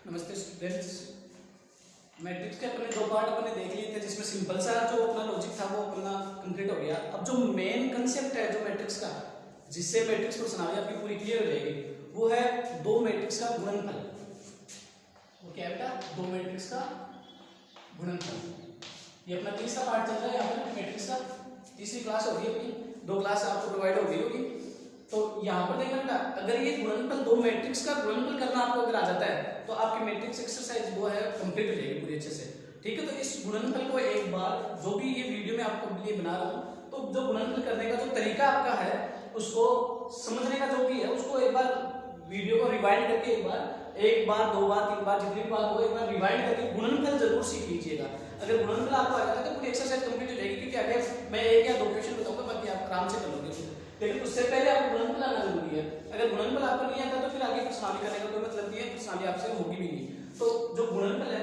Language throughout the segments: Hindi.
नमस्ते स्टूडेंट्स। मैट्रिक्स के अपने दो पार्ट अपने देख लिए थे, जिसमें सिंपल सा जो अपना लॉजिक था वो अपना कंप्लीट हो गया। अब जो मेन कंसेप्ट है जो मैट्रिक्स का, जिससे मैट्रिक्स पर्सनालिटी आपकी पूरी क्लियर हो जाएगी, वो है दो मैट्रिक्स का गुणनफल। वो क्या है बेटा? दो मैट्रिक्स का गुणनफल। ये अपना तीसरा पार्ट चल रहा है यहाँ पर मैट्रिक्स का। तीसरी क्लास होगी अपनी, दो क्लास आपको प्रोवाइड हो गई होगी। तो यहाँ पर देखना बेटा, अगर ये गुणनफल दो मैट्रिक्स का गुणनफल करना आपको अगर आ जाता है तो आपकी मैट्रिक्स एक्सरसाइज वो है कंप्लीट हो जाएगी पूरी अच्छे से। ठीक है, तो इस गुणनफल को एक बार जो भी ये वीडियो में आपको लिए बना रहा हूँ, तो जो गुणनफल करने का जो तरीका आपका है उसको समझने का जो भी है उसको एक बार वीडियो को रिवाइंड करके एक बार दो बार तीन बार जितनी बार हो एक बार रिवाइंड करके गुणनफल जरूर सीख लीजिएगा। अगर गुणनफल आपको आ जाता है तो पूरी एक्सरसाइज कंप्लीट हो जाएगी, क्योंकि आगे मैं एक या दो क्वेश्चन बताऊंगा, बाकी आप आराम से कर लोगे। लेकिन उससे पहले आपको गुणनफल आना जरूरी है। अगर गुणनफल आपको नहीं आता तो फिर आगे प्रश्नावली करने का कोई मतलब नहीं है, प्रश्नावली आपसे होगी भी नहीं। तो जो गुणनफल है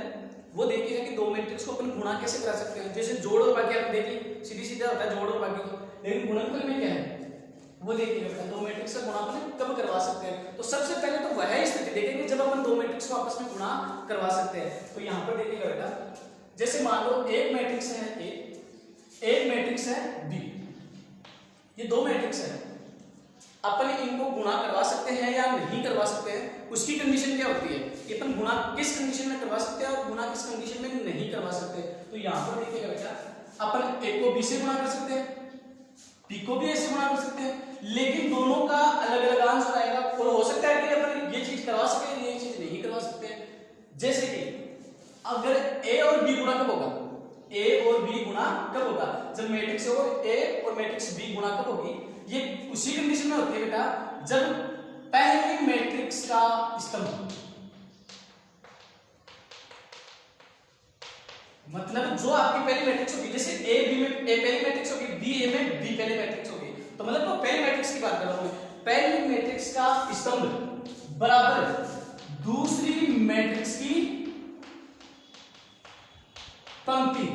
वो देखिएगा कि दो मैट्रिक्स को अपन गुणा कैसे करा सकते हैं। जैसे जोड़ और बाकी आप देखिए सीधी सीधा होता है जोड़ और बाकी को, लेकिन गुणनफल में क्या है वो देखिएगा बेटा, दो मैट्रिक्स का गुणा अपन कब करवा सकते हैं। तो सबसे पहले तो वह स्थिति देखेंगे जब अपन दो मैट्रिक्स को आपस में गुणा करवा सकते हैं। तो यहाँ पर देखिएगा बेटा, जैसे मान लो एक मैट्रिक्स है ए, एक मैट्रिक्स है बी, ये दो मैट्रिक्स है, अपन इनको गुणा करवा सकते हैं या नहीं करवा सकते हैं, उसकी कंडीशन क्या होती है कि अपन गुणा किस कंडीशन में करवा सकते हैं और गुणा किस कंडीशन में नहीं करवा सकते। तो यहाँ पर देखिएगा बेटा, अपन ए को बी से गुणा कर सकते हैं, बी को भी ए से गुणा कर सकते हैं, लेकिन दोनों का अलग अलग आंसर आएगा। और हो सकता है कि अपन ये चीज करवा सके, ये चीज नहीं करवा सकते हैं। जैसे कि अगर ए और बी गुणा कब होगा, ए और बी गुणा कब होगा, जब मैट्रिक्स और ए और मैट्रिक्स बी गुणा कब होगी, ये उसी कंडीशन में होती है बेटा जब पहली मैट्रिक्स का स्तंभ, मतलब जो आपकी पहली मैट्रिक्स होगी, जैसे ए बी में ए पहली मैट्रिक्स होगी, बी ए में बी पहली मैट्रिक्स होगी, तो मतलब वो पहली मैट्रिक्स की बात कर रहा हूं मैं, पहली मैट्रिक्स का स्तंभ बराबर दूसरी मैट्रिक्स की पंक्ति,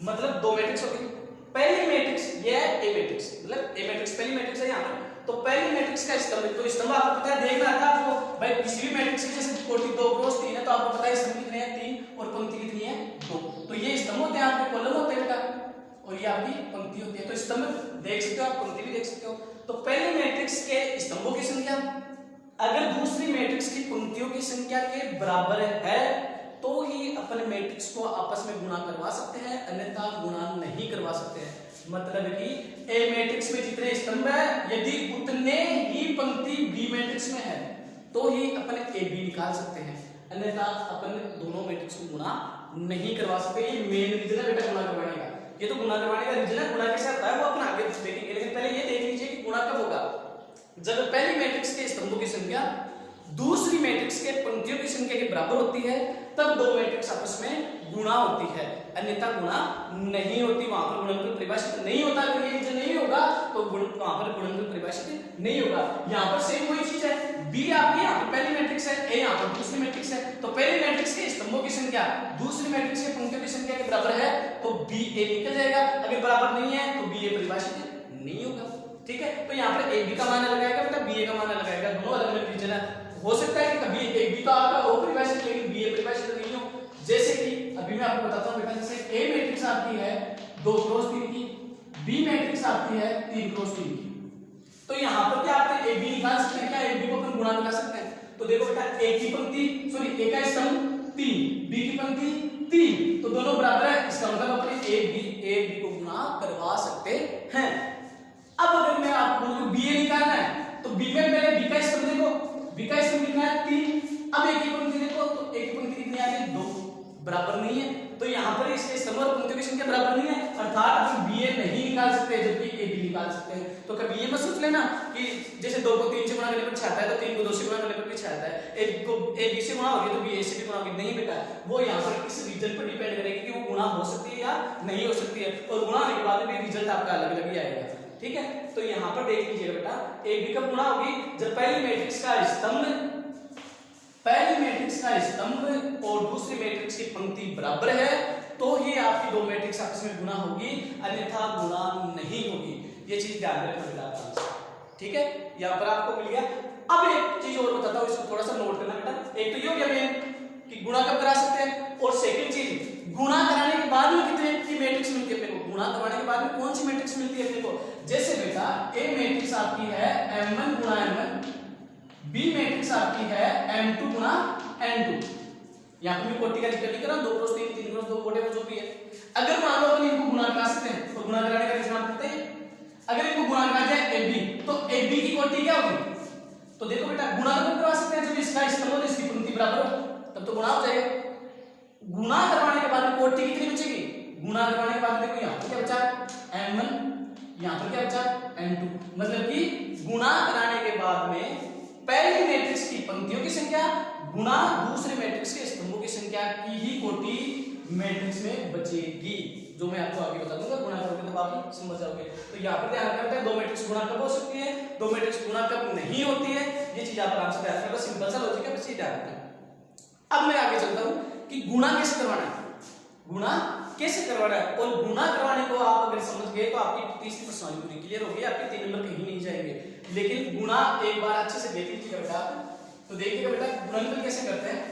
मतलब दो मैट्रिक्स होगी, पहली मैट्रिक्स ये है ए मैट्रिक्स, मतलब ए मैट्रिक्स पहली मैट्रिक्स है यहाँ पर, तो पहली मैट्रिक्स का स्तंभ, तो स्तंभ आपको पता है देखना था आपको भाई, किसी भी मैट्रिक्स की जैसे कोटि 2 क्रॉस 3 है तो आपको पता है स्तंभ कितने हैं 3 और पंक्ति कितनी है 2, तो ये स्तंभ होते हैं, आपके कॉलम होते हैं बेटा और ये आपकी पंक्ति होती है। तो स्तंभ देख सकते हो आप, पंक्ति भी देख सकते हो। तो पहली मैट्रिक्स के स्तंभों की संख्या अगर दूसरी मैट्रिक्स की पंक्तियों की संख्या के बराबर है तो ही अपन मैट्रिक्स को आपस में गुणा करवा सकते हैं, अन्यथा गुणा नहीं करवा सकते हैं। मतलब कि ए मैट्रिक्स में जितने स्तंभ है यदि उतने ही पंक्ति बी मैट्रिक्स में है तो ही अपन ए बी निकाल सकते हैं, अन्यथा अपन दोनों मैट्रिक्स को गुणा नहीं करवा सकते। ये मेन रीजन है बेटा गुणा करवाने का, ये तो गुणा करवाने का रीजन है। गुणा कैसे होता है वो अपन आगे देखेंगे, लेकिन पहले ये देख लीजिए कि गुणा कब होगा, जब पहली मैट्रिक्स के स्तंभों की संख्या दूसरी मैट्रिक्स के पंक्तियों की संख्या के बराबर होती है, तब दो मैट्रिक्स आपस में गुणा होती है, अन्यथा गुणा नहीं होती। वहां पर गुणनफल परिभाषित नहीं होता। अगर ये रीजन नहीं होगा तो वहां पर गुणनफल परिभाषित नहीं होगा। यहाँ पर सेम वही चीज है, बी आपकी यहाँ पर पहली मैट्रिक्स है, ए यहाँ पर दूसरी मैट्रिक्स है, तो पहली मैट्रिक्स के स्तंभों की संख्या दूसरी मैट्रिक्स के पंक्तियों की संख्या के बराबर है तो बी ए निकल जाएगा, अगर बराबर नहीं है तो बी ए परिभाषित नहीं होगा। ठीक है, तो यहाँ पर ए बी का मान अलग आएगा, मतलब बी ए का मान अलग आएगा, दोनों अलग अलग रीजन है। हो सकता है कि कभी एक बी तो आपका हो परिभाषित लेकिन बी ए परिभाषित नहीं हो। जैसे कि अभी मैं आपको बताता हूं बेटा, जैसे ए मैट्रिक्स आपकी है 2 क्रॉस 3 की, बी मैट्रिक्स आपकी है 3 क्रॉस 3 की, तो यहाँ पर क्या आप ए बी निकाल सकते हैं क्या, ए बी को अपन गुणा कर सकते हैं। तो देखो बेटा ए की पंक्ति सॉरी ए का स्तंभ 3, बी की पंक्ति 3, तो दोनों बराबर है, इसका मतलब अपने ए बी को गुणा करवा सकते हैं। अब अगर मैं आपको बोलूं बी ए निकालना है तो बी में पहले बी का स्तंभ देखो, बी का स्तंभ कितना है 3, अब ए की पंक्ति देखो तो ए की पंक्ति कितनी आ गई 2, बराबर नहीं है, तो यहाँ पर इसके स्तंभ और पंक्तियों की संख्या बराबर नहीं है, अर्थात हम बी ए नहीं निकाल सकते जबकि ए बी निकाल सकते हैं। तो कभी ये मत सोच लेना कि जैसे 2 को 3 से गुणा करने पर 6 आता है तो 3 को 2 से गुणा करने पर भी 6 आता है, ए को ए बी से गुणा होगी तो बी ए से भी गुणा होगी, नहीं बेटा, वो यहाँ पर इस रीजन पर डिपेंड करेगी कि वो गुणा हो सकती है या नहीं हो सकती है, और गुणा होने के बाद भी रिजल्ट आपका अलग अलग ही आएगा। ठीक है, तो यहाँ पर देख लीजिएगा बेटा ए बी कब गुणा होगी, जब पहली मैट्रिक्स का स्तंभ और दूसरी मैट्रिक्स की पंक्ति बराबर है तो ही आपकी दो मैट्रिक्स आपस में गुणा होगी, अन्यथा गुणा नहीं होगी। ये चीज ध्यान रखना बेटा। ठीक है, यहाँ पर आपको मिल गया। अब एक चीज और बताता हूँ, इसको थोड़ा सा नोट करना बेटा। एक तो ये हो गया मेन कि गुणा कब करा सकते हैं, और सेकंड चीज गुणा कराने के बाद में कितने की मैट्रिक्स मिलती है अपने को, गुणा करवाने के बाद में कौन सी मैट्रिक्स मिलती है अपने को। जैसे बेटा ए मैट्रिक्स आपकी है m1 गुणा m1, बी मैट्रिक्स आपकी है m2 गुणा m2। यहाँ पे मैं कोटि का जिक्र नहीं कर रहा हूं, 2 क्रॉस 3 3 क्रॉस 2 व्हाटएवर जो भी है। अगर मान लो अपन इनको गुणा करा सकते हैं तो गुणा कराने का निशान पता है। अगर इनको गुणा करा जाए ab तो ab की कोटि क्या होगी, तो देखो बेटा गुणा कब करवा सकते हैं, जब इसका स्तंभ और इसकी पंक्ति बराबर हो तब तो गुणा हो जाएगा। गुणा करवाने के बाद में कोटि कितनी बचेगी, गुणा करवाने के बाद देखो यहाँ पर क्या बचा m1, यहाँ पर क्या बचा m2, मतलब कि गुणा कराने के बाद में पहली मैट्रिक्स की पंक्तियों की संख्या गुणा दूसरे मैट्रिक्स के स्तंभों की संख्या की ही कोटि मैट्रिक्स में बचेगी, जो मैं आपको आगे बता दूंगा। गुणा करोगे तब आप समझ जाओगे। तो यहाँ पर ध्यान रखना है, दो मैट्रिक्स गुणा कब हो सकती है, दो मैट्रिक्स गुणा कब नहीं होती है, ये चीज आप आराम से ध्यान रखना। सिंपल सा लॉजिक है, बस ये ध्यान रखना। अब मैं आगे चलता हूँ कि गुणा कैसे करवाना है, गुणा कैसे करवाना है। और गुणा करवाने को आप अगर समझ गए तो आपकी तीसरी प्रश्नावली पूरी क्लियर होगी, आपके 3 नंबर कहीं नहीं जाएंगे। लेकिन गुणा एक बार अच्छे से देख लीजिएगा बेटा, तो देखिएगा बेटा गुणनफल कैसे करते हैं।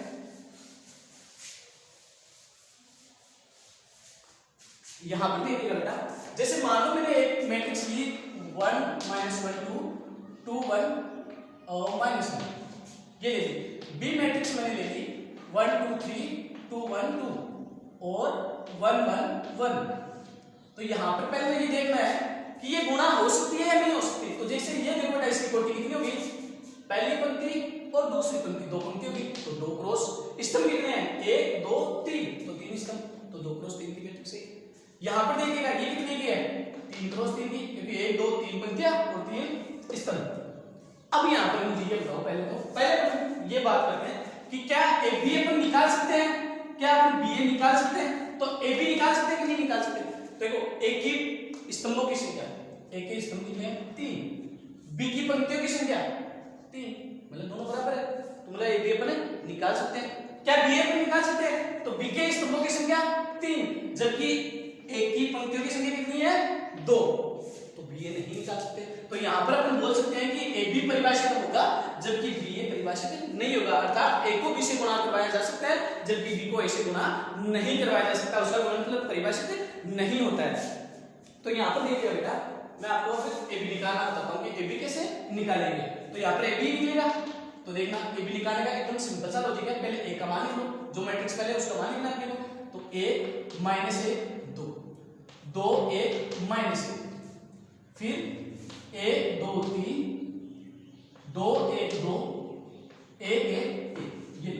यहां पर देखिएगा बेटा, जैसे मान लो मैंने एक मैट्रिक्स ली 1 -1 2 2 1 और -1, ये ले ली। बी मैट्रिक्स मैंने ले ली 1 2 3 2 1 2 और 1 1 1। तो यहां पर पहले ये देखना है कि ये गुणा हो सकती है या नहीं हो सकती। तो जैसे ये देखो बेटा, इसकी कोटि कितनी होगी, पहली पंक्ति और दूसरी पंक्ति, 2 पंक्ति होगी तो 2 क्रॉस स्तंभ कितने हैं 1 2 3, तो 3 स्तंभ, तो 2 क्रॉस 3 की मैट्रिक्स है। यहां पर देखिएगा ये कितने की है 3 क्रॉस 3 की, क्योंकि 1 2 3 पंक्तियां और 3 स्तंभ। अब यहां पर मुझे ये बताओ, पहले ये बात करते हैं कि क्या ए बी अपन निकाल सकते हैं, क्या अपन बी ए निकाल सकते हैं। तो ए बी निकाल सकते हैं कि नहीं निकाल सकते। देखो एक की स्तंभों की संख्या, एक के स्तंभ कितने हैं 3, बी की पंक्तियों की संख्या 3, मतलब दोनों बराबर है, तो मतलब ए बी अपन निकाल सकते हैं। क्या बी ए अपन निकाल सकते हैं, तो बी के स्तंभों की संख्या 3, जबकि एक की पंक्तियों की संख्या कितनी है 2, तो बी ए नहीं निकाल सकते। तो यहां पर अपन बोल सकते हैं कि ए बी परिभाषित होगा जबकि बी ए परिभाषित नहीं होगा, अर्थात ए को बी से गुणा करवाया जा सकता है जबकि बी को ए से गुणा नहीं करवाया जा सकता, उसका गुणनफल परिभाषित नहीं होता है। तो यहां पर देखिए बेटा, मैं आपको फिर ए बी निकालना बताता हूं कि ए बी कैसे निकालेंगे। तो यहां पर ए बी निकलेगा, तो देखना ए बी निकालने का एकदम सिंपल सा लॉजिक है। पहले ए का मान लिख लो, जो मैट्रिक्स पहले उसका मान लिखना है, तो ए माइनस ए 2 2 1 माइनस ए, फिर ए 2 3 2 1 2 1 1 ये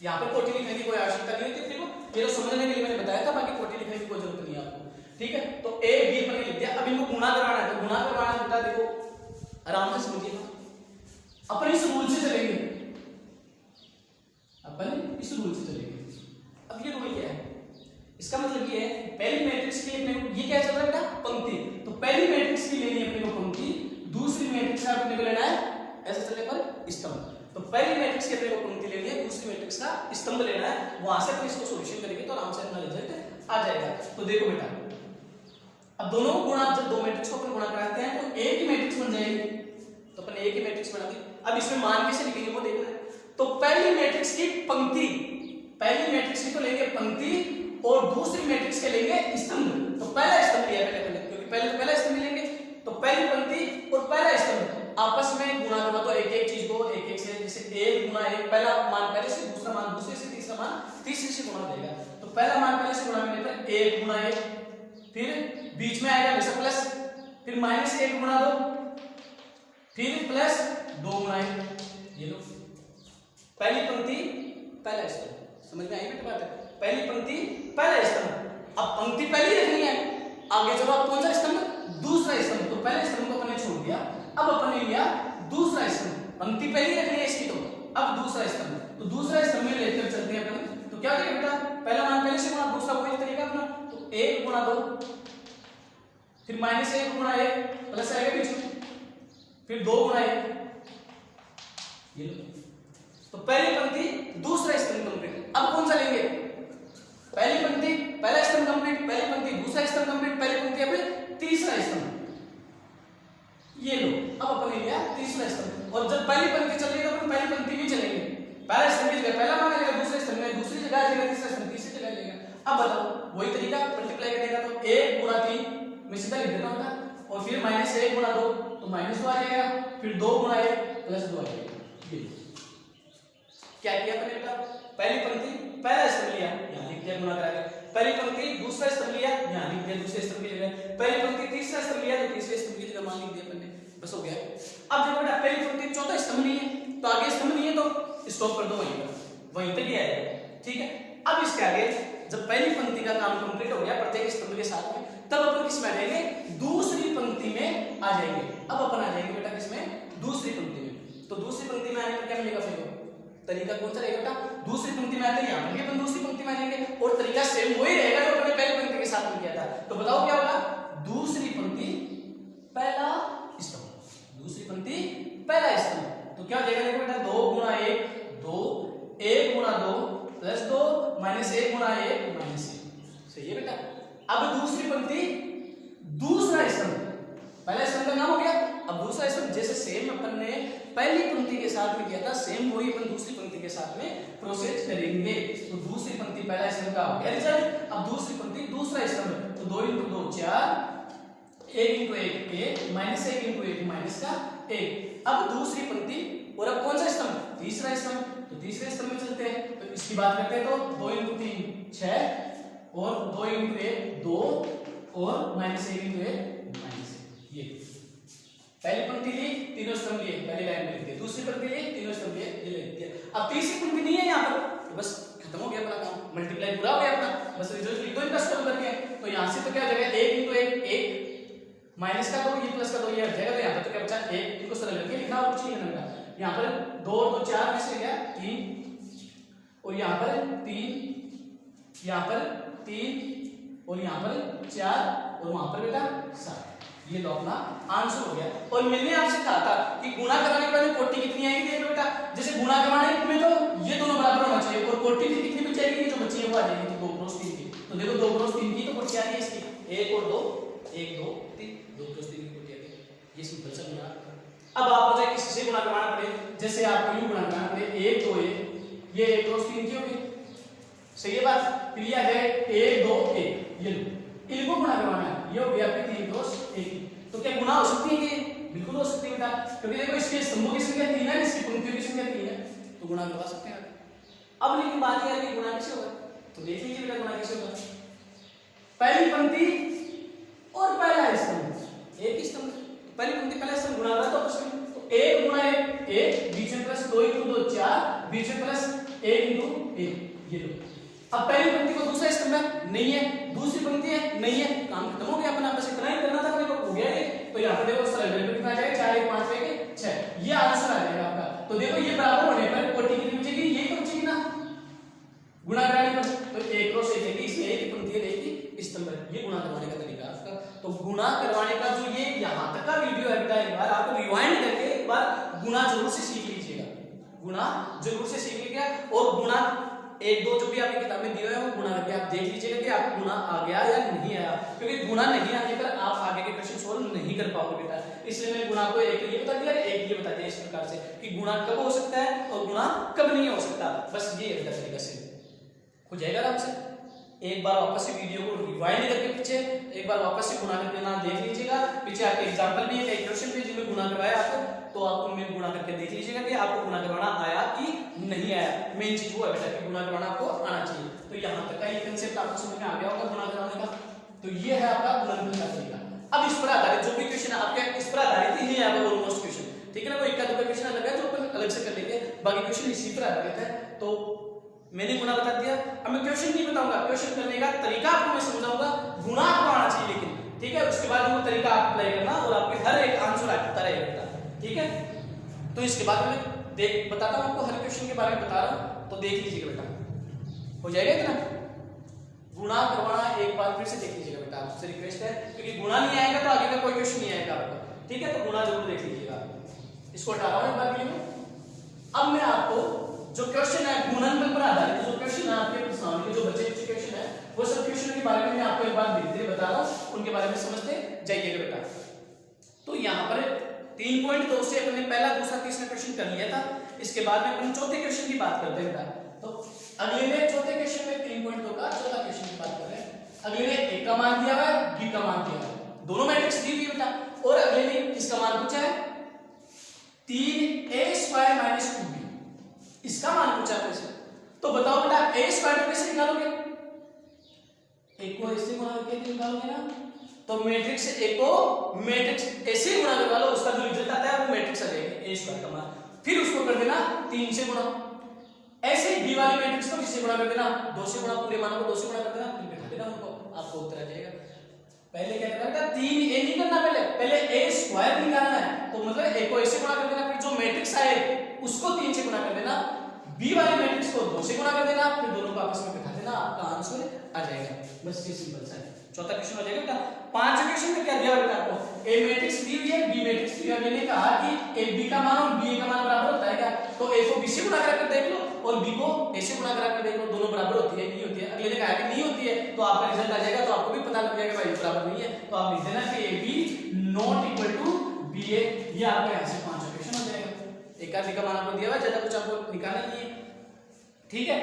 यहाँ पर कोटि लिखने की कोई आवश्यकता नहीं होती। देखो ये तो समझने के लिए मैंने बताया था, बाकी कोटि लिखने की कोई जरूरत नहीं है आपको, ठीक है। तो ए बी अपन ने लिख दिया। अब इनको गुणा करवाना है, तो गुणा करवाना बेटा देखो आराम से समझिएगा, अपन इस रूल से चलेंगे, अपन इस रूल से चलेंगे। अब ये रूल क्या है, इसका मतलब ये है पहली मैट्रिक्स की अपने को ये क्या चल रहा है बेटा पंक्ति, तो पहली मैट्रिक्स की लेनी है अपने को पंक्ति, दूसरी मैट्रिक्स का अपने को लेना है ऐसे चलने पर स्तंभ। तो पहली मैट्रिक्स की अपने को पंक्ति लेनी है, दूसरी मैट्रिक्स का स्तंभ लेना है, वहां से अपन इसको सॉल्यूशन करेंगे तो आराम से अपना रिजल्ट आ जाएगा। तो देखो बेटा, अब दोनों गुणा, जब दो मैट्रिक्स को अपन गुणा कराते हैं तो एक ही मैट्रिक्स बन जाएगी, तो अपन एक ही मैट्रिक्स बना दी। अब इसमें मान कैसे लिखेंगे वो देखना है। तो पहली मैट्रिक्स की पंक्ति, पहली मैट्रिक्स की तो लेंगे पंक्ति और दूसरी मैट्रिक्स के लेंगे स्तंभ। तो पहला स्तंभ लिया पहले, क्योंकि पहले तो पहला स्तंभ लेंगे, तो पहली पंक्ति और पहला स्तंभ आपस में गुणा करवा, तो एक एक चीज को एक एक से, जैसे एक गुणा एक, पहला मान पहले से, दूसरा मान दूसरे से, तीसरा मान तीसरे से गुणा देगा। तो पहला मान पहले से गुणा करने पर एक गुणा एक, फिर बीच में आएगा हमेशा प्लस, फिर माइनस 1 गुणा 2, फिर प्लस 2 गुणा 1, ये लो पहली पंक्ति पहला स्तंभ। समझ में आई बेटा बात है, पहली पंक्ति पहला स्तंभ। अब पंक्ति पहली रखनी है, आगे चलो अब कौन सा स्तंभ, दूसरा स्तंभ। तो पहले स्तंभ को अपन ने छोड़ दिया, अब अपन ने लिया दूसरा स्तंभ। पंक्ति पहली रखनी है इसकी, तो अब दूसरा स्तंभ, तो दूसरा स्तंभ में लेकर चलते हैं अपन। तो क्या करेंगे बेटा, पहला मान पहले से गुणा, दूसरा वही तरीका अपना, तो 1 गुणा 2, फिर माइनस 1 गुणा 1, प्लस आएगा बीच में, फिर 2 गुणा 1, ये लो। तो पहली पंक्ति दूसरा स्तंभ कंप्लीट। अब कौन सा लेंगे, पहली पंक्ति पहला स्तंभ कंप्लीट, पहली पंक्ति दूसरा स्तंभ कंप्लीट, पहली पंक्ति अब तीसरा स्तंभ। ये लो, अब अपन ने लिया तीसरा स्तंभ, और जब पहली पंक्ति चल रही है तो अपन पहली पंक्ति भी चलेंगे, पहला स्तंभ की जगह पहला माना जाएगा, दूसरे स्तंभ में दूसरी जगह आ जाएगा, तीसरा स्तंभ तीसरी जगह आ जाएगा। अब बताओ वही तरीका मल्टीप्लाई करने का, तो 1 गुणा 3 मैं सीधा लिख देता हूं, और फिर -1 गुणा 2 तो -2 आ जाएगा, फिर 2 गुणा 1 प्लस 2 आ जाएगा। ये क्या किया अपने बेटा, पहली पंक्ति पहला स्तंभ लिया, यहां लिख दिया गुणा करा के, पहली पंक्ति दूसरा स्तंभ लिया, यहां लिख दिया दूसरे स्तंभ की जगह, पहली पंक्ति तीसरा स्तंभ लिया तो तीसरे स्तंभ की जगह मान लिख दिया अपन ने, बस हो गया। अब देखो बेटा पहली पंक्ति चौथा स्तंभ नहीं है, तो आगे स्तंभ नहीं है तो स्टॉप कर दो वहीं पर, वहीं तक ही आएगा, ठीक है। अब इसके आगे जब पहली पंक्ति का काम कंप्लीट हो गया प्रत्येक स्तंभ के साथ में, तब अपन किस में आ जाएंगे, दूसरी पंक्ति में आ जाएंगे। अब अपन आ जाएंगे बेटा किसमें, दूसरी पंक्ति में। तो दूसरी पंक्ति में आने पर क्या मिलेगा फिर, तरीका कौन सा रहेगा बेटा, दूसरी पंक्ति में आते हैं यहां पर अपन दूसरी पंक्ति में आ जाएंगे, और तरीका सेम वही रहेगा जो अपने पहली पंक्ति के साथ में किया था। तो बताओ क्या होगा, दूसरी पंक्ति पहला स्तंभ, दूसरी पंक्ति पहला स्तंभ, तो क्या हो जाएगा देखो बेटा, 2 गुणा 1 2, 1 गुणा 2 प्लस 2 -1 गुणा 1 -1, सही है बेटा। अब दूसरी पंक्ति दूसरा स्तंभ, पहला स्तंभ का नाम हो गया, अब दूसरा स्तंभ जैसे सेम अपन ने पहली पंक्ति के साथ में किया था, सेम वही अपन दूसरी पंक्ति के साथ में प्रोसेस करेंगे। तो दूसरी पंक्ति पहला स्तंभ का हो गया रिजल्ट, अब दूसरी पंक्ति दूसरा स्तंभ, तो 2 × 2 4, 1 × 1 1 -1 × 1 -1। अब दूसरी पंक्ति, और अब कौन सा स्तंभ, तीसरा स्तंभ, तो तीसरे स्तंभ में चलते हैं, तो इसकी बात करते हैं, तो 2 × 3 6, और 2 × 1 2, और -1 × 1 -1। ये पहली पंक्ति ली, तीनों स्तंभ लिए, पहली लाइन में लिख दिया, दूसरी पंक्ति ली, तीनों स्तंभ लिए, ये लिख दिया। अब तीसरी पंक्ति नहीं है यहाँ पर, तो बस खत्म हो गया अपना काम, मल्टीप्लाई पूरा हो गया अपना, बस रिजल्ट लिख दो इनका स्टॉप करके। तो यहाँ से तो क्या हो जाएगा, 1 × 1 1, माइनस का 2 ये प्लस का 2 ये हट जाएगा, तो यहाँ पर तो क्या बचा 1, इनको सरल करके लिखना और कुछ नहीं करना। यहाँ पर 2 और 2 4 में से गया 3, और यहाँ पर 3, यहाँ पर 3, और यहाँ पर 4, और वहां पर बेटा 7। ये तो अपना आंसर हो गया। और मैंने आपसे कहा था कि गुणा करवाने के बाद कोटि कितनी आएगी, देख लो बेटा, जैसे गुणा करवाने में तो ये दोनों बराबर होना चाहिए, और कोटि भी कितनी बच जाएगी, जो बची है वो आ जाएगी, तो 2 × 3 की। तो देखो 2 × 3 की तो कोटि आ रही है इसकी, 1 और 2 1 2 3, 2 + 3 की कोटि आ गई। ये सिंपल सा गुणा। अब आप हो जाए किससे गुणा करवाना पड़े, जैसे आपको यूं गुणा करना पड़े, 1 2 1, ये 1 × 3 की होगी, सही है बात। फिर ये आ जाए 1 2 1, ये लो, इनको गुणा करवाना है, ये हो गया आपके 3 × 1। तो क्या गुणा हो सकती है, कि बिल्कुल हो सकती है बेटा, क्योंकि देखो इसके स्तंभों की संख्या 3 है, इसकी पंक्तियों की संख्या 3 है, तो गुणा करवा सकते हैं। अब लेकिन बात यह है कि गुणा कैसे होगा, तो देख लीजिए बेटा गुणा कैसे होगा। पहली पंक्ति और पहला स्तंभ, एक ही स्तंभ, पहली पंक्ति पहला स्तंभ गुणा करा, तो उसमें 1 × 1 1, बीच में प्लस 2 × 2 4, बीच में प्लस 1 × 1, ये लो। अब पहली पंक्ति को दूसरा स्तंभ है नहीं है, दूसरी पंक्ति है नहीं है, काम खत्म हो गया अपना, बस इतना ही करना था, मेरे को हो गया ये। तो यहाँ पर देखो सरल करके कितना आ जाएगा, 4 1 5 1 6, ये आंसर आ जाएगा आपका। तो देखो ये बराबर होने पर कोटि कितनी बचेगी, यही तो बचेगी ना गुणा कराने पर, तो 1 × 1 इसमें एक ही पंक्ति है, एक ही स्तंभ है, ये गुणा करवाने का तरीका आपका। तो गुणा करवाने का जो ये यहाँ तक का वीडियो है बेटा, एक बार आपको रिवाइंड करके एक बार गुणा जरूर से सीख लीजिएगा, गुणा जरूर से सीख लीजिएगा। और गुणा 1 2 जो भी आपकी किताब में दिया है वो गुणा करके आप देख लीजिएगा कि आपको गुणा आ गया या नहीं आया, क्योंकि गुणा नहीं आने पर आप आगे के क्वेश्चन सोल्व नहीं कर पाओगे बेटा। इसलिए मैंने गुणा को एक ये बता दिया, एक ये बता दिया इस प्रकार से कि गुणा कब हो सकता है और गुणा कब नहीं हो सकता, बस ये तरीका से हो जाएगा आराम से। एक बार वापस से वीडियो को रिवाइंड करके पीछे एक बार वापस से गुणा करके ना देख लीजिएगा, पीछे आपके एग्जांपल भी है, एक क्वेश्चन भी जिसमें गुणा करवाया आपको, तो आप उनमें गुणा करके देख लीजिएगा कि आपको गुणा करवाना आया कि नहीं आया। मेन चीज वो है बेटा कि गुणा करवाना आपको आना चाहिए। तो यहाँ तक का ये कंसेप्ट आपको समझ में आ गया होगा गुणा करवाने का। तो ये है आपका गुणनफल का तरीका। अब इस पर आधारित जो भी क्वेश्चन आपके इस पर आधारित ही है आपका ऑलमोस्ट क्वेश्चन, ठीक है ना, वो इक्का दुक्का क्वेश्चन अलग है जो अपन अलग से कर लेंगे, बाकी क्वेश्चन इसी पर आधारित है। तो मैंने गुणा बता दिया, अब मैं क्वेश्चन नहीं बताऊंगा, क्वेश्चन करने का तरीका आपको मैं समझाऊंगा, गुणा आपको आना चाहिए लेकिन, ठीक है। उसके बाद वो तरीका आप अप्लाई करना और आपके हर एक आंसर आता रहेगा, ठीक है। तो इसके बाद मैं बताता हूं आपको, हर क्वेश्चन के बारे में बता रहा हूं, तो देख लीजिएगा बेटा, हो जाएगा इतना। गुणा करवाना एक बार फिर से देख लीजिएगा बेटा, आपसे रिक्वेस्ट है, क्योंकि गुणा नहीं आएगा तो आगे का कोई क्वेश्चन नहीं आएगा आपको, ठीक है। तो गुणा जरूर देख लीजिएगा। इसको हटा रहा हूं एक बार के लिए। अब मैं आपको जो क्वेश्चन है गुणनफल पर आधारित, जो क्वेश्चन है आपके सामने जो बच्चे क्वेश्चन है, वो सब क्वेश्चन के बारे में मैं आपको एक बार धीरे धीरे बता रहा हूं, उनके बारे में समझते जाइएगा बेटा। तो यहाँ पर 3.2 से अपने पहला दूसरा तीसरा क्वेश्चन कर लिया था। इसके बाद में अपन चौथे क्वेश्चन की बात करते हैं। तो अगले में चौथे क्वेश्चन में 3.2 का चौथा क्वेश्चन की बात कर रहे हैं। अगले में ए का मान दिया हुआ है, बी का मान दिया हुआ है, दोनों मैट्रिक्स दी हुई है बेटा। और अगले में किसका मान पूछा है, 3a² - 2b, इसका मान पूछा है वैसे। तो बताओ बेटा a² कैसे निकालोगे, एक को ऐसे गुणा करके निकालोगे ना, तो मैट्रिक्स ए को मैट्रिक्स ऐसे गुणा करवा लो, उसका जो रिजल्ट आता है वो मैट्रिक्स आ जाएगी a² का मान, फिर उसको कर देना 3 से गुणा। ऐसे ही बी वाली मैट्रिक्स को किससे गुणा कर देना, 2 से गुणा, पूरे मानों को 2 से गुणा कर देना, फिर बिठा देना उनको, आपको उत्तर आ जाएगा। पहले क्या करना बेटा, 3a नहीं करना, पहले a² निकालना है। तो मतलब a को ऐसे गुणा कर देना, फिर जो मैट्रिक्स आए उसको 3 से गुणा कर देना, बी वाली मैट्रिक्स को 2 से गुणा कर देना, फिर दोनों को आपस में बिठा देना, आपका आंसर आ जाएगा। बस ये सिंपल सा है। चौथा क्वेश्चन हो जाएगा बेटा। पांचवें क्वेश्चन में क्या दिया बेटा आपको, ए मैट्रिक्स दी हुई है, बी मैट्रिक्स दी हुई है। मैंने कहा कि ए बी का मान और बी का मान बराबर होता है क्या, तो ए को बी से गुणा कर देख लो और बी को ए से गुणा कर देख लो, दोनों बराबर होती है, नहीं होती है। अगले ने कहा कि नहीं होती है, तो आपका रिजल्ट आ जाएगा, तो आपको भी पता लग जाएगा भाई बराबर नहीं है, तो आप लिख देना कि a b not equal to b a. ये आपका यहां से पांचवा क्वेश्चन हो जाएगा। एक का बी का मान आपको दिया हुआ है, ज्यादा कुछ आपको निकालना नहीं है, ठीक है।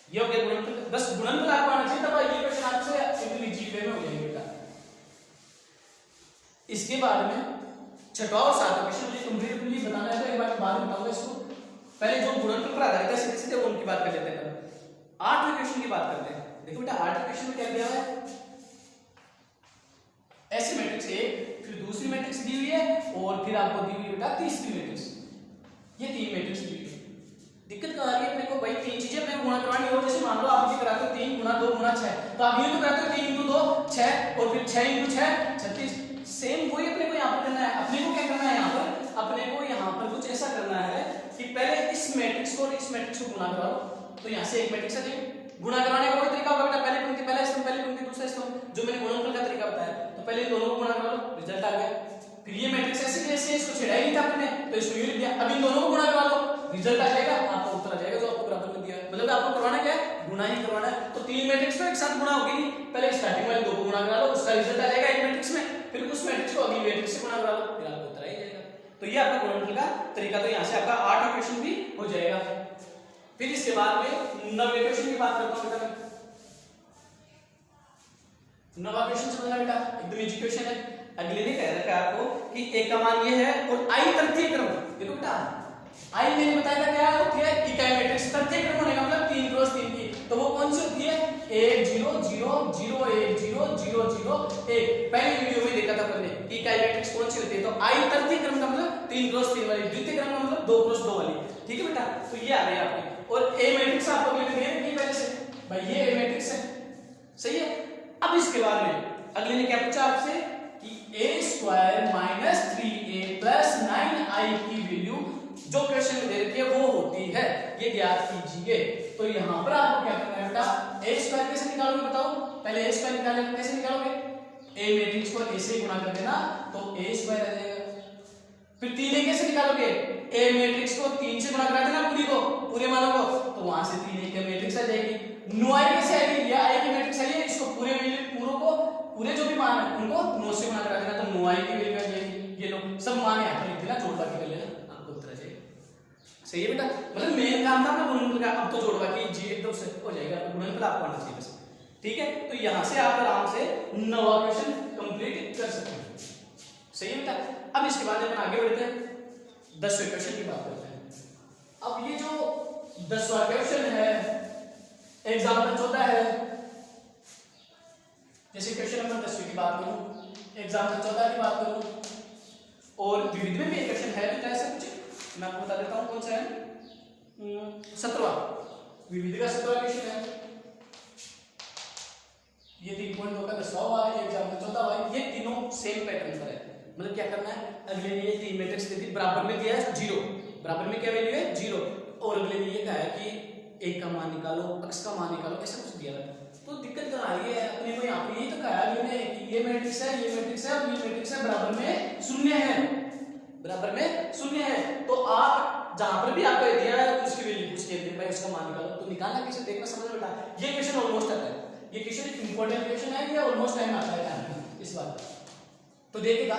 ये हो गया गुणनफल, बस गुणनफल आपको आना चाहिए, तब ये क्वेश्चन आपसे इंटेलिजिबल वे में हो जाएगा बेटा। इसके बाद में छठवां और सातवां क्वेश्चन मुझे कंप्लीटली बताना है, तो एक बार बाद में बताऊंगा इसको। पहले जो गुणनफल पर आधारित है सीधे सीधे उनकी बात कर लेते हैं। आठवें क्वेश्चन की बात करते हैं। देखो बेटा आठवें क्वेश्चन में क्या दिया हुआ है, ऐसी मैट्रिक्स ए, फिर दूसरी मैट्रिक्स दी हुई है और फिर आपको दी हुई है बेटा तीसरी मैट्रिक्स। ये तीन मैट्रिक्स दी हुई है। दिक्कत क्या आ रही है अपने को भाई, तीन चीजें अपने गुणा करवानी हो। जैसे मान लो आप ये कराते हो 3 × 2 × 6, तो आप ये तो कराते हो 3 × 2 6 और फिर 6 × 6 36। सेम वही अपने को यहाँ पर करना है। अपने को क्या करना है, यहाँ पर अपने को यहाँ पर कुछ ऐसा करना है कि पहले इस मैट्रिक्स को और इस मैट्रिक्स को गुणा कराओ, तो यहाँ से एक मैट्रिक्स आ जाएगी। गुणा कराने का कोई तरीका होगा बेटा, पहले पंक्ति पहला स्तंभ, पहली पंक्ति दूसरा स्तंभ, जो मैंने गुणनफल का तरीका बताया। तो पहले इन दोनों को गुणा करा लो, रिजल्ट आ गया। फिर ये मैट्रिक्स ऐसे कैसे, इसको छेड़ा ही नहीं था आपने, तो इसको ये लिख दिया। अब इन दोनों को गुणा करा लो, रिजल्ट आ जाएगा, आपका उत्तर आ जाएगा जो आपको बराबर में दिया है। मतलब आपको करवाना क्या है, गुणा ही करवाना है। तो तीन मैट्रिक्स तो एक साथ गुणा होगी नहीं, पहले स्टार्टिंग वाले दो को गुणा करा लो, उसका रिजल्ट आ जाएगा एक मैट्रिक्स में, फिर उस मैट्रिक्स को अगली मैट्रिक्स से गुणा करा लो, फिर आपको उत्तर आ जाएगा। तो ये आपका गुणनफल का तरीका। तो यहाँ से आपका 8वां क्वेश्चन भी हो जाएगा। फिर इसके बाद में 9वें क्वेश्चन की बात करता हूं बेटा। 9वां क्वेश्चन समझना बेटा, एकदम इजी क्वेश्चन है। अगले ने कह रखा है आपको कि ए का मान ये है और आई तृतीय क्रम। देखो बेटा आई मैंने बताया क्या होती है, इकाई मैट्रिक्स तृतीय क्रम होने का मतलब 3 × 3 की। तो वो कौन सी होती है, 1 0 0 0 1 0 0 0 1। पहले वीडियो में देखा था हमने इकाई मैट्रिक्स कौन सी होती है। तो आई तृतीय क्रम का मतलब 3 × 3 वाली, द्वितीय क्रम का मतलब 2 × 2 वाली। ठीक है बेटा, तो ये आ गई आपकी। और ए मैट्रिक्स आपको मैंने दे रखी है पहले से भाई, ये ए मैट्रिक्स है, सही है। अब इसके बाद में अगले ने क्या पूछा आपसे कि a² - 3a + 9i की वैल्यू जो क्वेश्चन में दे रखी है वो होती है, ये ज्ञात कीजिए। तो यहां पर आपको क्या करना है बेटा, a² कैसे निकालोगे बताओ। पहले a² निकालेंगे, कैसे निकालोगे, a मैट्रिक्स को a से गुणा कर देना तो a² आ जाएगा। फिर 3a कैसे निकालोगे, a मैट्रिक्स को 3 से गुणा करा देना पूरी को, पूरे मानों को, तो वहां से 3a की मैट्रिक्स आ जाएगी। 9i कैसे आएगी, ये i की मैट्रिक्स आई है, इसको पूरे पूरों को पूरे जो भी मान है उनको 9 से गुणा करा देना तो 9i की वैल्यू आ जाएगी। ये लो सब मान यहां पर लिख देना, जोड़ बाकी कर लेना, आपको उत्तर आ जाएगा। सही है बेटा, मतलब मेन काम था ना गुणनफल का, अब तो जोड़ बाकी जी एकदम से हो जाएगा। गुणनफल आपको आना चाहिए बस, ठीक है। तो यहां से आप आराम से 9वां क्वेश्चन कंप्लीट कर सकते हैं। सही है बेटा। अब इसके बाद अपन आगे बढ़ते हैं, 10वें क्वेश्चन की बात करते हैं। अब ये जो 10वां क्वेश्चन है एग्जाम्पल 14 है। जैसे क्वेश्चन नंबर 10 की बात करूं, एग्जाम्पल 14 की बात करूं, और विविध में भी एक क्वेश्चन है बेटा ऐसा कुछ, मैं आपको बता देता हूं कौन सा है, 17वां विविध का 17वां क्वेश्चन है। ये 3.2 का 10वां हुआ, ये एग्जाम्पल 14 हुआ। ये तीनों सेम पैटर्न पर है। मतलब क्या करना है, अगले ने ये तीन मैट्रिक्स दी थी, बराबर में दिया है 0, बराबर में क्या वैल्यू है 0, और अगले ने ये कहा है कि एक का मान निकालो, x का मान निकालो, ऐसा कुछ दिया था। तो दिक्कत क्या आ रही है अपने को, यहाँ पे ये तो कहा मैंने कि ये मैट्रिक्स है, ये मैट्रिक्स है, और ये मैट्रिक्स है, बराबर में 0 है, बराबर में 0 है। तो आप जहां पर भी आपको दिया है उसकी वैल्यू पूछ के भाई उसका मान निकालो, तो निकालना कैसे, देखना समझ बेटा। ये क्वेश्चन ऑलमोस्ट आता है, ये क्वेश्चन इंपॉर्टेंट क्वेश्चन है, ये ऑलमोस्ट टाइम आता है इस बात। तो देखिएगा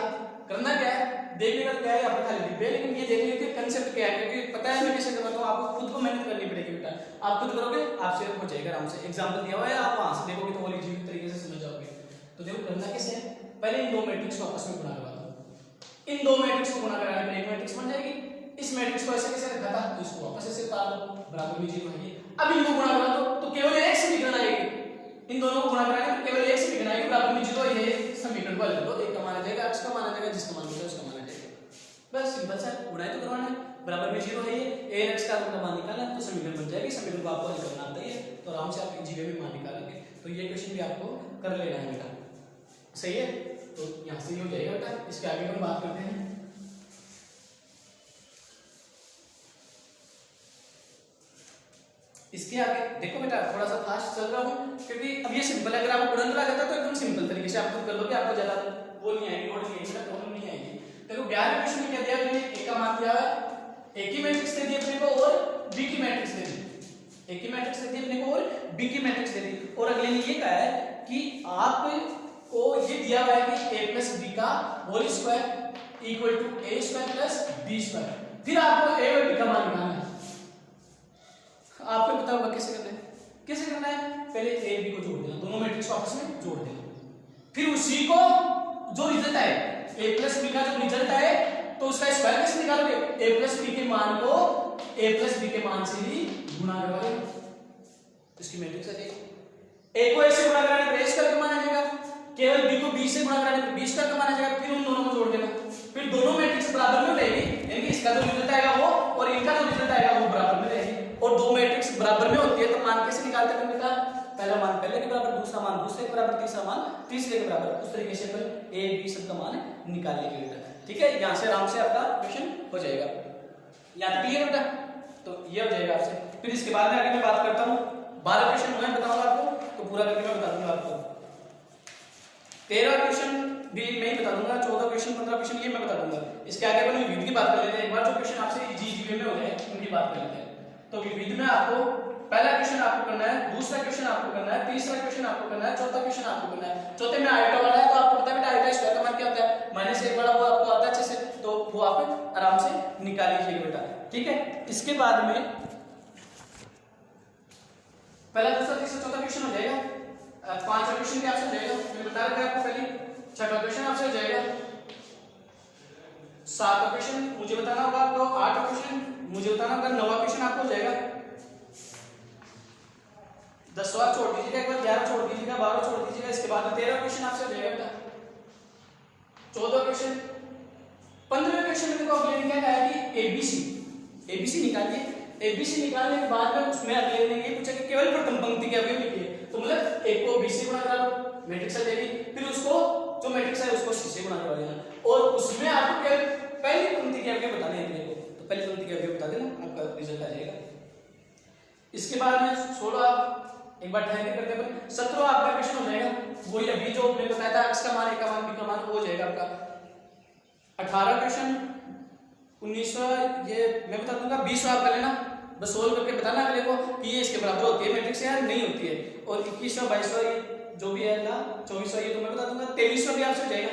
करना क्या है, देखने का तो क्या है, यहाँ पे खाली डिब्बे, लेकिन ये देखने के कंसेप्ट क्या है, क्योंकि पता है मैं कैसे करवाता हूँ, आपको खुद को मेहनत करनी पड़ेगी बेटा, आप खुद करोगे आपसे हो जाएगा आराम से। एग्जाम्पल दिया हुआ है, आप वहां से देखोगे तो और इजी तरीके से समझ जाओगे। तो देखो करना कैसे है, पहले इन दो मैट्रिक्स को आपस में गुणा करवा दो। इन दो मैट्रिक्स को गुणा कराने पर एक मैट्रिक्स बन जाएगी। इस मैट्रिक्स को ऐसे कैसे रखा था, तो इसको वापस ऐसे उतार दो, बराबर में 0 है। अब इनको गुणा करा दो तो केवल एक समीकरण आएगी, इन दोनों को गुणा कराएंगे तो केवल एक समीकरण आएगी, बराबर में 0। ये समीकरण को हल कर दो, एक का मान आ जाएगा, x का मान आ जाएगा, जिसका मान होगा उसका मान आ जाएगा। बस सिंपल सा, गुणा तो करवाना है, बराबर में 0 है, ये a x का मान निकालना तो समीकरण बन जाएगी। समीकरण को आपको हल करना आता है तो आराम से आप इजी वे में मान निकालेंगे। तो ये क्वेश्चन भी आपको कर लेना है बेटा, सही है। तो यहाँ से ये हो जाएगा बेटा। इसके आगे हम बात करते हैं। इसके आगे देखो बेटा, थोड़ा सा फास्ट चल रहा हूँ क्योंकि अब ये सिंपल है। अगर आपको गुणनफल आ जाता तो एकदम सिंपल तरीके से आप खुद कर लोगे, आपको ज्यादा वो नहीं आएगी, लोड नहीं आएगी, प्रॉब्लम नहीं आएगी। देखो 11वें क्वेश्चन में क्या दिया है, ए का मान दिया है, ए की मैट्रिक्स दे दी अपने को और बी की मैट्रिक्स दे दी, ए की मैट्रिक्स दे दी अपने को और बी की मैट्रिक्स दे दी। और अगले ने ये कहा है कि आपको ये दिया हुआ है कि a प्लस बी का whole square equal to a square plus B square. फिर आपको a और b का मान निकालना है। आपको पता होगा कैसे करना है, कैसे करना है, पहले a b को जोड़ देना, दोनों मैट्रिक्स को आपस में जोड़ देना, फिर उसी को जो रिजल्ट आए a प्लस बी का जो रिजल्ट आए तो उसका स्क्वायर कैसे निकालोगे, a प्लस बी के मान को a प्लस बी के मान से ही गुणा करवाओगे, इसकी मैट्रिक्स आ जाएगी। a को a से गुणा कराने पर a स्क्वायर का मान आ जाएगा, केवल b को b से गुणा कराने पर b स्क्वायर का मान आ जाएगा, फिर उन दोनों को जोड़ देना, फिर दोनों मैट्रिक्स बराबर में रहेगी, यानी कि इसका जो रिजल्ट आएगा वो और इनका जो रिजल्ट आएगा वो बराबर में रहेगी। और दो मैट्रिक्स बराबर में होती है तो मान कैसे निकालते हैं बेटा, पहला मान पहले के बराबर, दूसरा मान दूसरे के बराबर, तीसरा मान तीसरे के बराबर, उस तरीके से अपन a b सब का मान निकाल लेंगे बेटा। ठीक है, यहां से आराम से आपका क्वेश्चन हो जाएगा। याद क्लियर बेटा, तो ये हो जाएगा आपसे। फिर इसके बाद में आगे मैं बात करता हूं, 12 क्वेश्चन मैं बताऊंगा आपको, तो पूरा करके मैं बता दूंगा आपको। 13 क्वेश्चन भी मैं ही बता दूंगा, 14 क्वेश्चन 15 क्वेश्चन ये मैं बता दूंगा। इसके आगे अपन विविध की बात कर लेते हैं, एक बार जो क्वेश्चन आपसे जी में हो जाए उनकी बात कर लेते हैं। तो विविध में आपको पहला क्वेश्चन आपको करना है, दूसरा क्वेश्चन आपको करना है, तीसरा क्वेश्चन आपको करना है, चौथा क्वेश्चन आपको करना है। चौथे में आयटा वाला है तो आपको पता है बेटा आयटा स्क्वायर का मान क्या होता है, -1 वाला वो आपको आता है अच्छे से, तो वो आप आराम से निकाल लीजिएगा बेटा। ठीक है, इसके बाद में पहला दूसरा तीसरा चौथा क्वेश्चन हो जाएगा, पांचवा क्वेश्चन भी आपसे हो जाएगा, मैं बता रहा था आपको पहले। छठा क्वेश्चन आपसे हो जाएगा, सातवां क्वेश्चन मुझे बताना होगा आपको, आठवां क्वेश्चन मुझे बताना होगा, 9वां क्वेश्चन आपको हो जाएगा, 10वां छोड़ दीजिएगा, एक बार 11 छोड़ दीजिएगा, 12 छोड़ दीजिएगा। इसके बाद में 13वां क्वेश्चन आपसे हो जाएगा बेटा, 14वां क्वेश्चन, 15वें क्वेश्चन में देखो अगले ने क्या कहा कि एबीसी निकालिए। एबीसी निकालने के बाद में उसमें अगले ने ये पूछा कि केवल प्रथम पंक्ति के अवयव लिखिए, तो मतलब एक को बी से गुणा करा लो, मैट्रिक्स आ जाएगी, फिर उसको जो मैट्रिक्स है उसको सी से गुणा करवा देना, और उसमें आपको केवल पहली पंक्ति के अवयव बताने हैं अपने को, तो पहली पंक्ति के अवयव बता देना, आपका रिजल्ट आ जाएगा। इसके बाद में 16 एक बार ठहर के करते हैं, 17वां आपका क्वेश्चन हो जाएगा, वही अभी जो मैंने बताया था x का मान, a का मान, b का मान, वो हो जाएगा आपका। 18 क्वेश्चन, 19वां ये मैं बता दूंगा, 20वां आप कर लेना, बस सोल्व करके बताना अगले को कि ये इसके बराबर होती है मैट्रिक्स या नहीं होती है। और 21वां 22वां ये जो भी है ना, 24वां ये तो मैं बता दूंगा, 23वां भी आपसे हो जाएगा।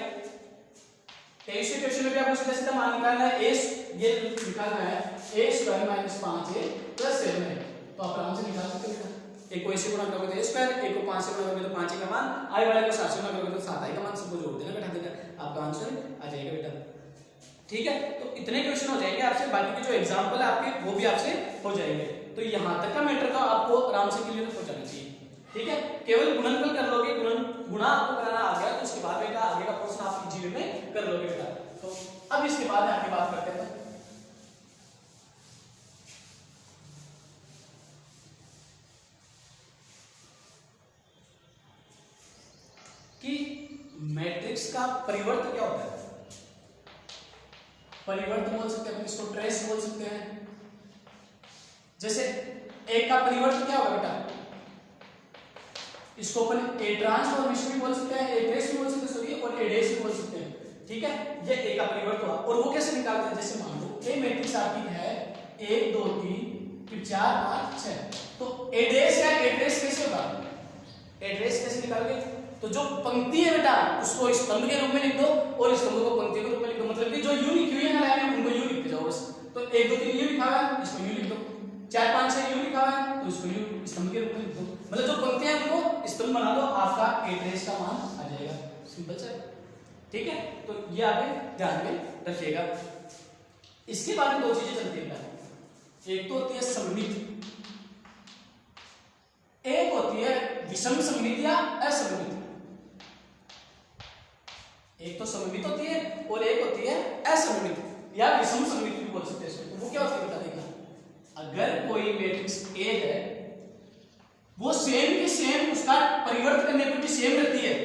23वें क्वेश्चन में भी आपको सीधा सीधा मान निकालना है, a ये निकालना है a square minus 5a plus 7 है, तो आप आराम से निकाल सकते हैं। एक को ऐसे गुणा करोगे तो a स्क्वायर, एक को 5 से गुणा करोगे तो 5 का मान, i वाले को 7 से गुणा करोगे तो 7i का मान, सबको जोड़ देना बैठा देना, आपका आंसर आ जाएगा बेटा। ठीक है, तो इतने क्वेश्चन हो जाएंगे आपसे, बाकी के जो एग्जांपल है आपके वो भी आपसे हो जाएंगे। तो यहां तक का मैटर तो आपको आराम से क्लियर हो जाना चाहिए। ठीक है, केवल गुणनफल कर लोगे, गुणा आपको कराना आ गया तो उसके बाद बेटा आगे का प्रश्न आप इजी में कर लोगे बेटा। तो अब इसके बाद आगे बात करते हैं कि मैट्रिक्स का परिवर्त क्या होता है। परिवर्त बोल सकते हैं, इसको ट्रेस बोल सकते हैं। जैसे एक का परिवर्त क्या होगा बेटा, इसको अपन ए ट्रांसफॉर्मेशन भी बोल सकते हैं, ए ट्रेस भी बोल सकते हैं, सॉरी, और ए डेश भी बोल सकते हैं। ठीक है, ये ए का परिवर्त हुआ, और वो कैसे निकालते हैं, जैसे मान लो ए मैट्रिक्स आपकी है 1 2 3 फिर 4 5 6, तो ए डेश या ए ट्रेस कैसे होगा, ए ट्रेस कैसे निकालोगे, तो जो पंक्ति है बेटा उसको स्तंभ के रूप में लिख दो और स्तंभ को पंक्ति के रूप में लिख दो, मतलब कि जो यू लिखी हुई है ना लाइन में उनको यू लिखते जाओ बस। तो 1 2 3 यू लिखा हुआ है, इसको यू लिख दो। 4 5 6 यू लिखा हुआ है, तो इसको यू स्तंभ के रूप में लिख दो। मतलब जो पंक्तियां हैं उनको स्तंभ बना दो, आपका ए ट्रेस का मान आ जाएगा। सिंपल से, ठीक है। तो ये आप ध्यान में रखिएगा। इसके बाद में 2 चीजें चलती हैं, एक तो होती है सममित, एक होती है विषम सममित या असममित। एक तो सममित होती है और एक होती है असममित या विषम सममित भी बोल सकते हैं इसको। तो वो क्या होती है बता देगा, अगर कोई मैट्रिक्स ए है वो सेम के सेम उसका परिवर्तन करने पर भी सेम रहती है।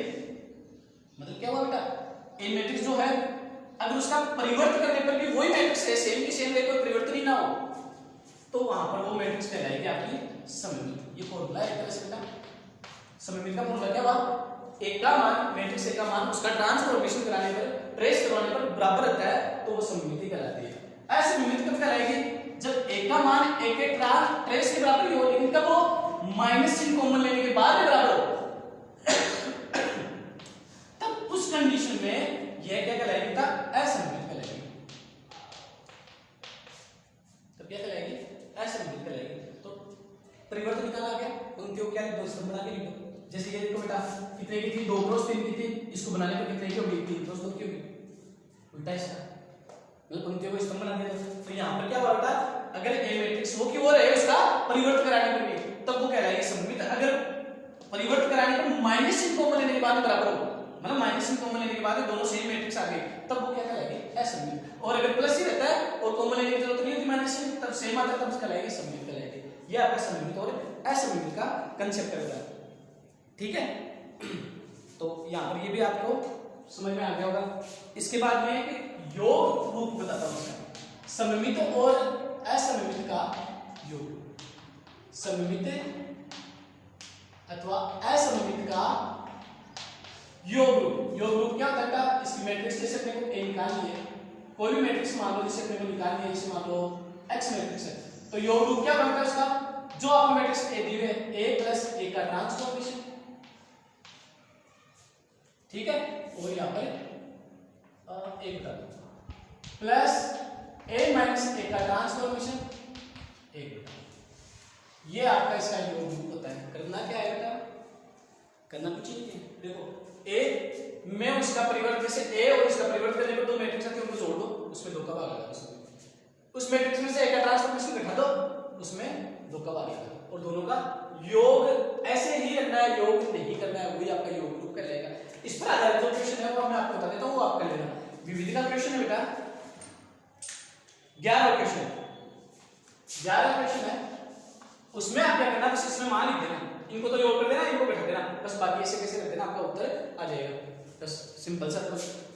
मतलब क्या हुआ बेटा, ए मैट्रिक्स जो है अगर उसका परिवर्तन करने पर भी वही मैट्रिक्स है, सेम की सेम रहे, कोई परिवर्तन ही ना हो, तो वहां पर वो मैट्रिक्स कहलाएगी आपकी सममित। ये फॉर्मूला है एक तरह से बेटा। सममित का फॉर्मूला क्या हुआ, एक का मान मैट्रिक्स ए का मान उसका ट्रांसफॉर्मेशन कराने पर, ट्रेस करवाने पर बराबर रहता है, तो वो सममिति कहलाती है। असममित कब कहलाएगी, जब एक का मान एक एक ट्रेस के बराबर ही हो, लेकिन कब वो माइनस चिन्ह कॉमन लेने के बाद में बराबर हो, तब उस कंडीशन में यह क्या कहलाएगी, असममित कहलाएगी। तब क्या कहलाएगी, असममित कहलाएगी। तो परिवर्तन निकाला गया, पंक्तियों क्या दो स्तंभ बना के लिख दो। जैसे ये देखो बेटा, कितने की थी, 2 क्रॉस 3 की थी, इसको बनाने पर कितने की होगी, 3 क्रॉस 2 की होगी, उल्टा इसका, मतलब पंक्तियों को स्तंभ बना दिया। तो यहाँ पर क्या हुआ बेटा, अगर ए मैट्रिक्स हो कि वो रहे उसका परिवर्तन कराने पर भी, तब वो कहलाएगी सममित। अगर परिवर्तन कराने पर माइनस चिन्ह कॉमन लेने के बाद बराबर हो, मतलब माइनस चिन्ह कॉमन लेने के बाद दोनों सेम मैट्रिक्स आ गए, तब वो क्या कहलाएगी, असममित। और अगर प्लस ही रहता है और कॉमन लेने की जरूरत नहीं होती माइनस चिन्ह, तब सेम आता है, तब कहलाएगी सममित कहलाएगी। ये आपका सममित और असममित का कंसेप्ट है, ठीक है। तो यहाँ पर ये भी आपको समझ में आ गया होगा। इसके बाद में एक योग रूप बताता हूं, सममित और असममित का योग। सममित अथवा असममित का योग रूप। योग रूप क्या होता है, इसकी मैट्रिक्स जैसे अपने को ए निकालनी है, कोई भी मैट्रिक्स मान लो जिसे अपने को निकालनी है, जैसे मान लो एक्स मैट्रिक्स है, तो योग रूप क्या बनता है उसका, जो आपको मैट्रिक्स ए दी है, ए प्लस ए का ट्रांसफॉर्मेशन, ठीक है, और यहाँ पर एक प्लस ए माइनस ए का ट्रांसफॉर्मेशन, एक। ये आपका इसका योग रूप होता है। करना क्या है बेटा, करना कुछ ही नहीं है। देखो ए में उसका परिवर्तन, जैसे ए और इसका परिवर्तन करने पर 2 मैट्रिक्स आते हैं, उनको जोड़ दो, उसमें 2 का भाग आएगा। उस मैट्रिक्स में से ए का ट्रांसफॉर्मेशन घटा दो, उसमें 2 का भाग आएगा, और दोनों का योग ऐसे ही रखना है, योग नहीं करना है, वही आपका योग रूप कहलाएगा। इस पर आधारित जो क्वेश्चन है वो मैं आपको बता देता हूँ, वो आप कर लेना। विविधि का क्वेश्चन है बेटा, 11 क्वेश्चन, 11 क्वेश्चन है, उसमें आप क्या करना, बस इसमें मान लिख देना, इनको तो योग कर देना, इनको घटा देना, बस बाकी ऐसे कैसे कर देना, आपका उत्तर आ जाएगा। बस सिंपल सा।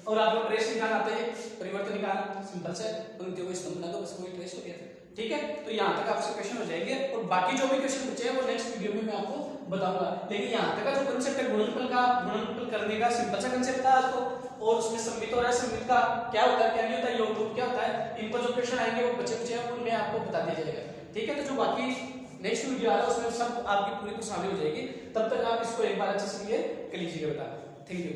और आप लोग ट्रेस निकालना आते हैं, परिवर्तन निकालना सिंपल से, पंक्तियों को स्तंभ बना दो, बस कोई ट्रेस हो गया, ठीक है। तो यहाँ तक आपसे क्वेश्चन हो जाएंगे, और बाकी जो भी क्वेश्चन बचे हैं वो नेक्स्ट वीडियो में मैं आपको बताऊंगा। लेकिन यहाँ तक का जो कंसेप्ट है गुणनफल का, गुणनफल करने का सिंपल सा कंसेप्ट था आपको, और उसमें सममित और असममित का क्या होता है, क्या नहीं होता है, योग रूप क्या होता है, इन पर जो क्वेश्चन आएंगे वो बचे हैं, उनमें आपको बता दिया जाएगा, ठीक है। तो जो बाकी नेक्स्ट वीडियो आ रहा है उसमें सब आपकी पूरी को शामिल हो जाएगी। तब तक आप इसको एक बार अच्छे से क्लियर कर लीजिएगा बेटा। Thank you.